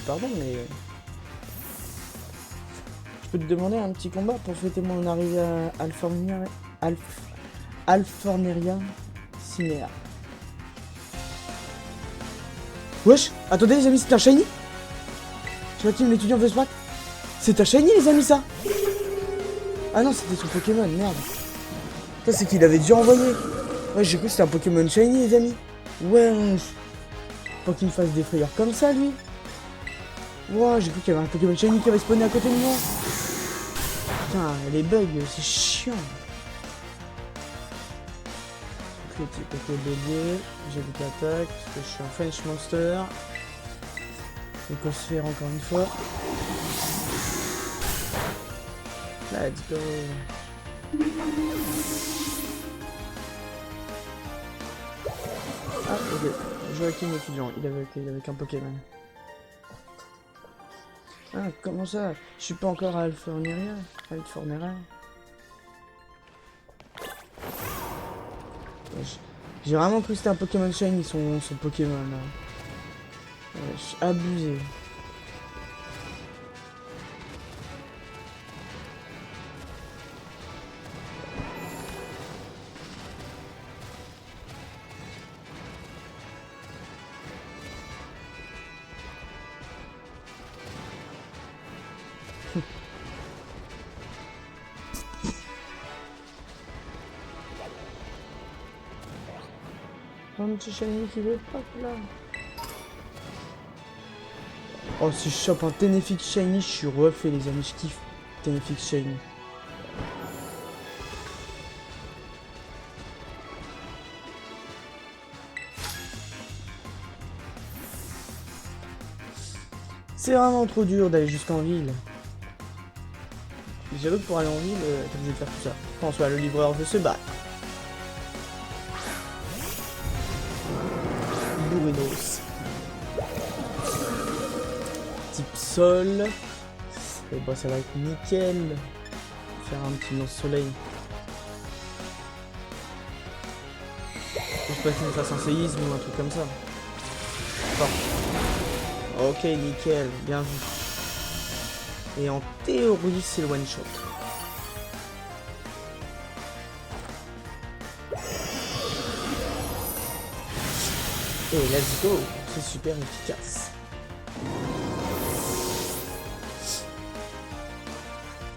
Pardon, mais... Je peux te demander un petit combat pour fêter mon arrivée à Alfornieria Cinéa. Wesh, attendez les amis, c'est un shiny. Je vois qui l'étudiant veut se battre. C'est un shiny les amis ça. Ah non, c'était son Pokémon, merde. Ça c'est qu'il avait déjà envoyé. Ouais, j'ai cru que c'était un Pokémon shiny les amis. Ouais. Faut qu'il me fasse des frayeurs comme ça lui. Ouais, j'ai cru qu'il y avait un Pokémon shiny qui avait spawné à côté de moi. Putain, les bugs, c'est chiant. Critique, ok, bélier. J'évite l'attaque, parce que je suis un French Monster. Donc on se fait encore une fois. Let's go. Ah, ok. Joachim étudiant, il avait qu'un Pokémon. Ah, comment ça? Je suis pas encore à Alfornieria. J'ai vraiment cru que c'était un Pokémon Shiny, son Pokémon là. Je suis abusé. Un petit shiny qui veut pas là. Oh, si je chope un Tenefix shiny, je suis refait les amis, je kiffe Tenefix shiny. C'est vraiment trop dur d'aller jusqu'en ville. J'avoue que pour aller en ville, t'es obligé de faire tout ça. François, le livreur veut se battre. Bourrinos. Type sol. Et bah ça va être nickel. Faire un petit lance-soleil. Je pense pas qu'il me fasse un séisme ou un truc comme ça. Bon. Ok, nickel, bien vu. Et en théorie, c'est le one shot. Et let's go, c'est super efficace.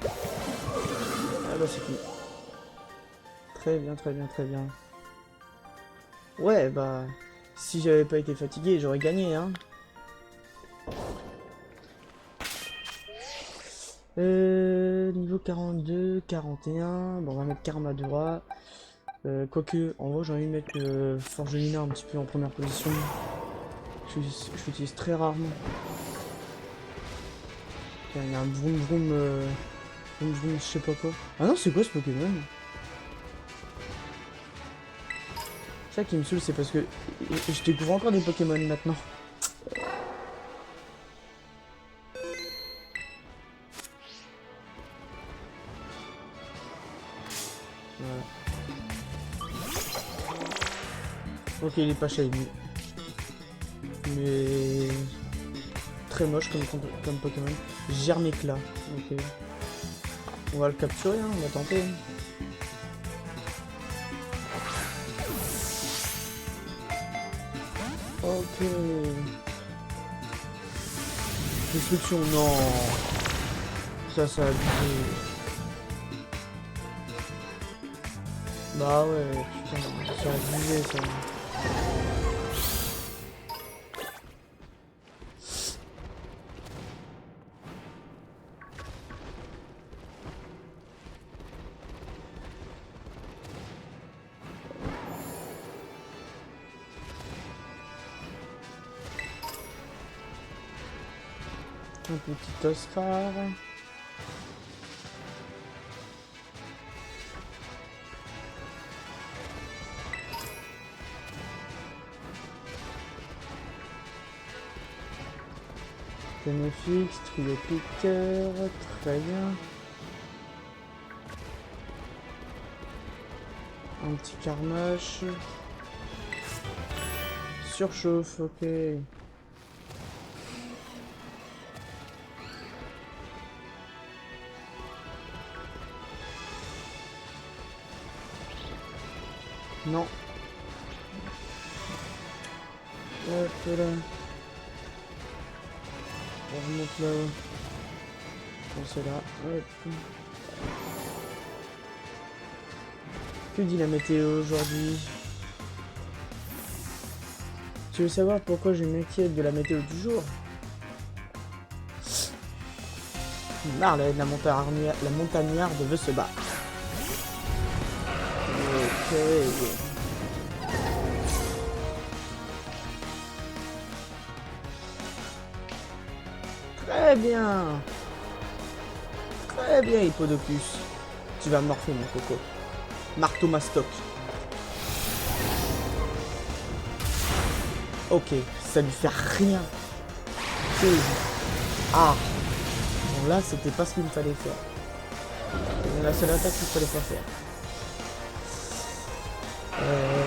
Ah bah c'est fini. Très bien, très bien, très bien. Ouais, bah, si j'avais pas été fatigué, j'aurais gagné, hein. Niveau 42, 41, bon on va mettre Karma de roi. Quoique, en vrai j'ai envie de mettre Forgelina un petit peu en première position. Je l'utilise très rarement. Il y a un vroom vroom, vroom vroom, je sais pas quoi. Ah non, c'est quoi ce Pokémon? Ça qui me saoule, c'est parce que je découvre encore des Pokémon maintenant. Voilà. Ok, il est pas shiny. Mais très moche comme Pokémon. Germécla. Ok. On va le capturer, hein, on va tenter. Ok. Destruction, non. Ça a abusé. Bah ouais, putain, ça a abusé ça. Un petit Oscar. Bénéfice, trio piqueur, très bien. Un petit carnage. Surchauffe, ok. Non. Hop là. On remonte là-haut. Bon, c'est là. Hop. Que dit la météo aujourd'hui? Tu veux savoir pourquoi je m'inquiète de la météo du jour? Marlène, la montagnarde veut se battre. Ok. Très bien. Très bien, Hippodocus. Tu vas morfler, mon coco. Marteau mastoc. Ok, ça lui fait rien. Ah. Bon, là, c'était pas ce qu'il me fallait faire. C'est la seule attaque qu'il fallait pas faire.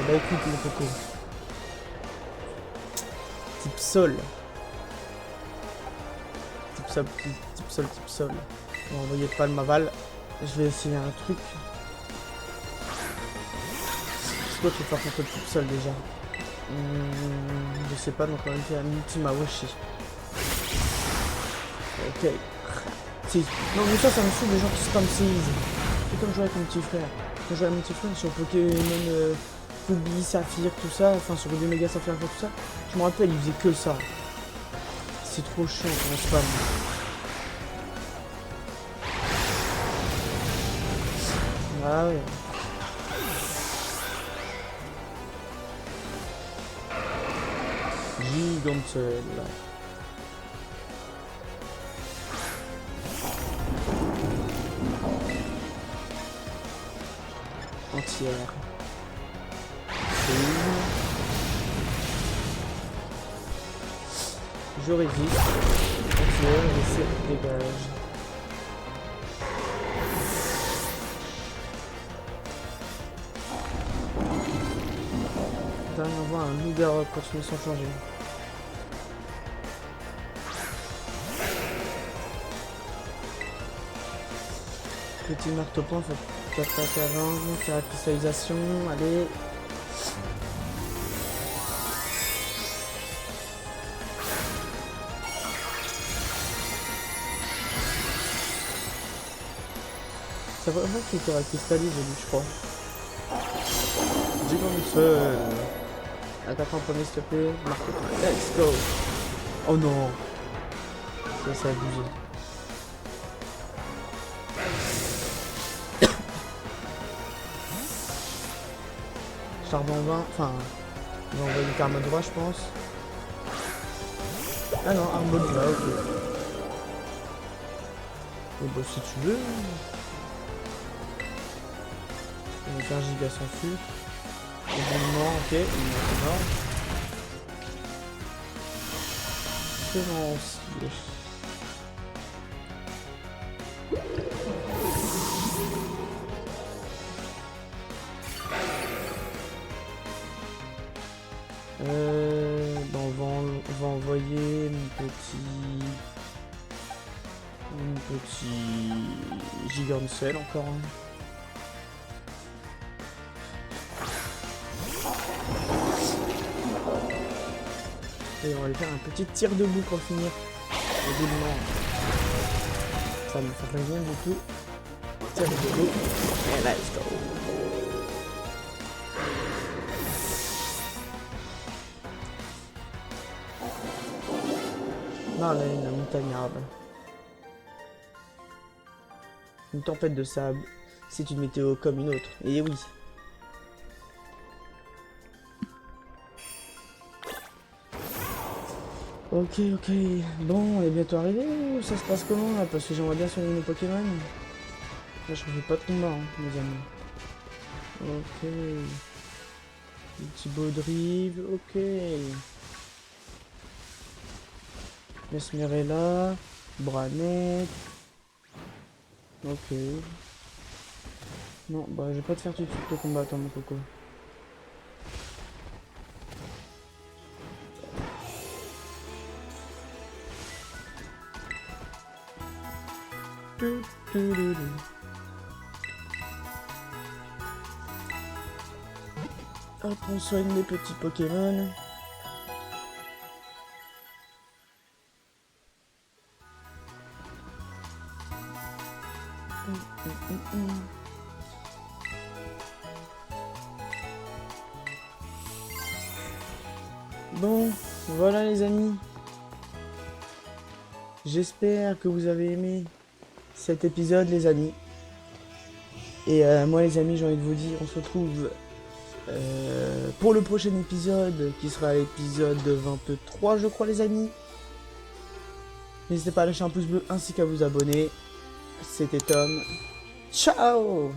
Bah écoute, mon coco. Type sol. Type sol, type sol, type sol. On va envoyer pas le Maval. Je vais essayer un truc. C'est quoi qui est fort contre le type sol déjà? Je sais pas, donc on va faire un ultima Washi. Ok. Non mais ça me saoule les gens qui spam seas. C'est comme jouer avec mon petit frère. Quand je jouais avec mon petit frère sur Pokémon Ruby, Saphir, tout ça, enfin sur Ruby Mega Saphir, tout ça, je me rappelle, il faisait que ça. C'est trop chiant quand on spam. Ah ouais. Gigantelle. entière. Je résiste. Entière, j'essaie de dégage. On voit un leader continuer sans changer. Petit marteau-point, faut attaquer avant, caractérisation, allez. C'est vraiment qu'il caractérise lui, je crois. Giganfeu. Attaque en premier s'il te plaît. Marteau-point, let's go. Oh non. Ça c'est abusé. Charbon 20, enfin, on va envoyer karma droit, je pense. Ah non, arme bonne là, ok. Oh bah si tu veux. On va faire giga sans fût. Événement, ok, il est mort. C'est bon aussi. On va envoyer mon petit Gigancel encore. Et on va lui faire un petit tir debout pour finir. Évidemment, ça ne me fait rien du tout. Tir debout. Et let's go. Non, là, une montagnarde. Une tempête de sable. C'est une météo comme une autre. Et oui. Ok, ok. Bon, on est bientôt arrivé ou ça se passe comment là? Parce que j'aimerais bien soigner mes Pokémon. Là, je fais pas trop mort, hein, mes amis. Ok. Un petit Baudrive, ok. Mesmerella, Branette. Ok. Non, bah je vais pas te faire tout de suite le combat, attends mon coco. Hop, on soigne les petits Pokémon. Bon, voilà les amis. J'espère que vous avez aimé cet épisode les amis. Et moi les amis, j'ai envie de vous dire, on se retrouve pour le prochain épisode qui sera l'épisode 23 je crois les amis. N'hésitez pas à lâcher un pouce bleu ainsi qu'à vous abonner. C'était Tom. Ciao!